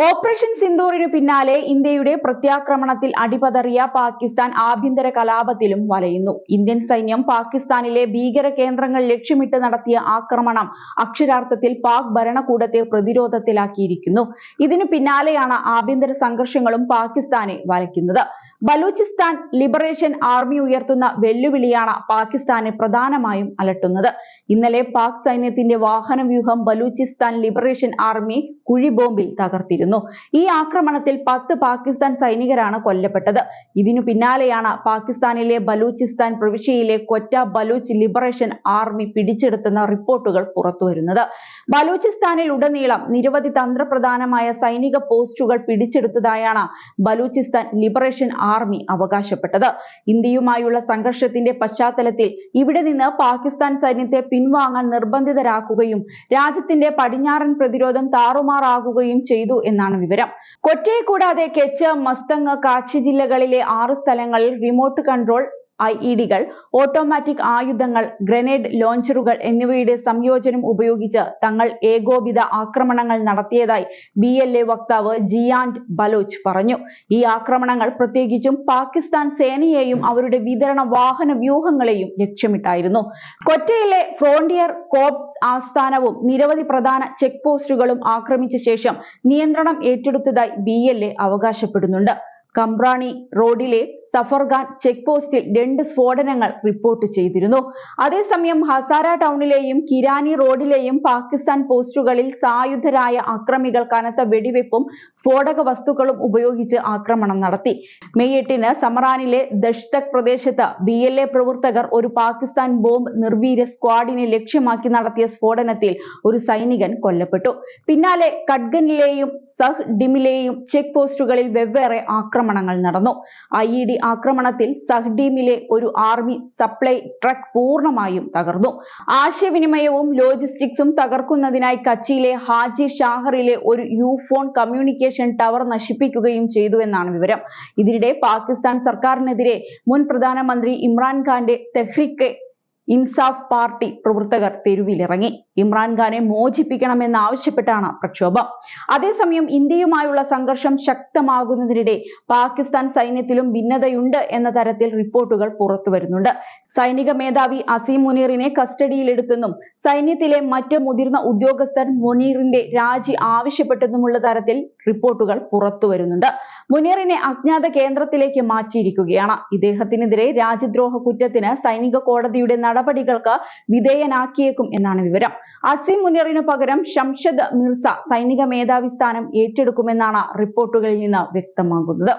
Operation സിന്ദൂറിനു പിന്നാലെ ഇന്ത്യയുടെ പ്രത്യാക്രമണത്തിൽ അടിപതറിയ പാകിസ്ഥാൻ ആഭ്യന്തര കലാപത്തിലും വലയുന്നു. ഇന്ത്യൻ സൈന്യം പാകിസ്ഥാനിലെ ഭീകര കേന്ദ്രങ്ങൾ ലക്ഷ്യമിട്ട് നടത്തിയ ആക്രമണം അക്ഷരാർത്ഥത്തിൽ പാക് ഭരണകൂടത്തെ പ്രതിരോധത്തിലാക്കിയിരിക്കുന്നു. ഇതിനു പിന്നാലെയാണ് ആഭ്യന്തര സംഘർഷങ്ങളും പാകിസ്ഥാനെ വലയ്ക്കുന്നത്. ബലൂചിസ്ഥാൻ ലിബറേഷൻ ആർമി ഉയർത്തുന്ന വെല്ലുവിളിയാണ് പാകിസ്ഥാനെ പ്രധാനമായും അലട്ടുന്നത്. ഇന്നലെ പാക് സൈന്യത്തിന്റെ വാഹനവ്യൂഹം ബലൂചിസ്ഥാൻ ലിബറേഷൻ ആർമി കുഴിബോംബിൽ തകർത്തിരുന്നു. ഈ ആക്രമണത്തിൽ 10 പാകിസ്ഥാൻ സൈനികരാണ് കൊല്ലപ്പെട്ടത്. ഇതിനു പിന്നാലെയാണ് പാകിസ്ഥാനിലെ ബലൂചിസ്ഥാൻ പ്രവിശ്യയിലെ ക്വറ്റ ബലൂച്ച് ലിബറേഷൻ ആർമി പിടിച്ചെടുത്തെന്ന റിപ്പോർട്ടുകൾ പുറത്തുവരുന്നത്. ബലൂചിസ്ഥാനിൽ ഉടനീളം നിരവധി തന്ത്രപ്രധാനമായ സൈനിക പോസ്റ്റുകൾ പിടിച്ചെടുത്തതായാണ് ബലൂചിസ്ഥാൻ ലിബറേഷൻ ആർമി അവകാശപ്പെട്ടത്. ഇന്ത്യയുമായുള്ള സംഘർഷത്തിന്റെ പശ്ചാത്തലത്തിൽ ഇവിടെ നിന്ന് പാകിസ്ഥാൻ സൈന്യത്തെ പിൻവാങ്ങാൻ നിർബന്ധിതരാക്കുകയും രാജ്യത്തിന്റെ പടിഞ്ഞാറൻ പ്രതിരോധം താറുമാറാകുകയും ചെയ്തു എന്നാണ് വിവരം. കൊറ്റയെ കൂടാതെ കെച്ച്, മസ്തങ്, കാച്ചി ജില്ലകളിലെ 6 സ്ഥലങ്ങളിൽ റിമോട്ട് കൺട്രോൾ IED-കൾ, ഓട്ടോമാറ്റിക് ആയുധങ്ങൾ, ഗ്രനേഡ് ലോഞ്ചറുകൾ എന്നിവയുടെ സംയോജനം ഉപയോഗിച്ച് തങ്ങൾ ഏകോപിത ആക്രമണങ്ങൾ നടത്തിയതായി BLA വക്താവ് ജിയാൻഡ് ബലോച്ച് പറഞ്ഞു. ഈ ആക്രമണങ്ങൾ പ്രത്യേകിച്ചും പാകിസ്ഥാൻ സേനയെയും അവരുടെ വിതരണ വാഹന വ്യൂഹങ്ങളെയും ലക്ഷ്യമിട്ടായിരുന്നു. കൊറ്റയിലെ ഫ്രോണ്ടിയർ കോർപ്സ് ആസ്ഥാനവും നിരവധി പ്രധാന ചെക്ക് പോസ്റ്റുകളും ആക്രമിച്ച ശേഷം നിയന്ത്രണം ഏറ്റെടുത്തതായി BLA അവകാശപ്പെടുന്നുണ്ട്. കംബ്രാണി റോഡിലെ സഫർഖാൻ ചെക്ക് പോസ്റ്റിൽ 2 സ്ഫോടനങ്ങൾ റിപ്പോർട്ട് ചെയ്തിരുന്നു. അതേസമയം ഹസാര ടൗണിലെയും കിരാനി റോഡിലെയും പാകിസ്ഥാൻ പോസ്റ്റുകളിൽ സായുധരായ അക്രമികൾ കനത്ത വെടിവെപ്പും സ്ഫോടക വസ്തുക്കളും ഉപയോഗിച്ച് ആക്രമണം നടത്തി. മെയ് 8-ന് സമറാനിലെ ദഷ്തക് പ്രദേശത്ത് BLA പ്രവർത്തകർ ഒരു പാകിസ്ഥാൻ ബോംബ് നിർവീര്യ സ്ക്വാഡിനെ ലക്ഷ്യമാക്കി നടത്തിയ സ്ഫോടനത്തിൽ ഒരു സൈനികൻ കൊല്ലപ്പെട്ടു. പിന്നാലെ കഡ്ഗനിലെയും സഹ്ഡിമിലെയും ചെക്ക് പോസ്റ്റുകളിൽ വെവ്വേറെ ആക്രമണങ്ങൾ നടന്നു. IED ആക്രമണത്തിൽ സഹ്ഡീമിലെ ഒരു ആർമി സപ്ലൈ ട്രക്ക് പൂർണ്ണമായും തകർന്നു. ആശയവിനിമയവും ലോജിസ്റ്റിക്സും തകർക്കുന്നതിനായി കച്ചിയിലെ ഹാജി ഷാഹറിലെ ഒരു യൂഫോൺ കമ്മ്യൂണിക്കേഷൻ ടവർ നശിപ്പിക്കുകയും ചെയ്തു എന്നാണ് വിവരം. ഇതിനിടെ പാകിസ്ഥാൻ സർക്കാരിനെതിരെ മുൻ പ്രധാനമന്ത്രി ഇമ്രാൻഖാന്റെ തെഹ്രീക്ക് ഇൻസാഫ് പാർട്ടി പ്രവർത്തകർ തെരുവിലിറങ്ങി. ഇമ്രാൻഖാനെ മോചിപ്പിക്കണമെന്നാവശ്യപ്പെട്ടാണ് പ്രക്ഷോഭം. അതേസമയം ഇന്ത്യയുമായുള്ള സംഘർഷം ശക്തമാകുന്നതിനിടെ പാകിസ്ഥാൻ സൈന്യത്തിലും ഭിന്നതയുണ്ട് എന്ന തരത്തിൽ റിപ്പോർട്ടുകൾ പുറത്തുവരുന്നുണ്ട്. സൈനിക മേധാവി അസീം മുനീറിനെ കസ്റ്റഡിയിലെടുത്തെന്നും സൈന്യത്തിലെ മറ്റ് മുതിർന്ന ഉദ്യോഗസ്ഥർ മുനീറിന്റെ രാജി ആവശ്യപ്പെട്ടെന്നുമുള്ള തരത്തിൽ റിപ്പോർട്ടുകൾ പുറത്തുവരുന്നുണ്ട്. മുനീറിനെ അജ്ഞാത കേന്ദ്രത്തിലേക്ക് മാറ്റിയിരിക്കുകയാണ്. ഇദ്ദേഹത്തിനെതിരെ രാജ്യദ്രോഹ കുറ്റത്തിന് സൈനിക കോടതിയുടെ നടപടികൾക്ക് വിധേയനാക്കിയേക്കും എന്നാണ് വിവരം. അസീം മുനീറിനു പകരം ഷംഷദ് മിർസ സൈനിക മേധാവി സ്ഥാനം ഏറ്റെടുക്കുമെന്നാണ് റിപ്പോർട്ടുകളിൽ നിന്ന് വ്യക്തമാകുന്നത്.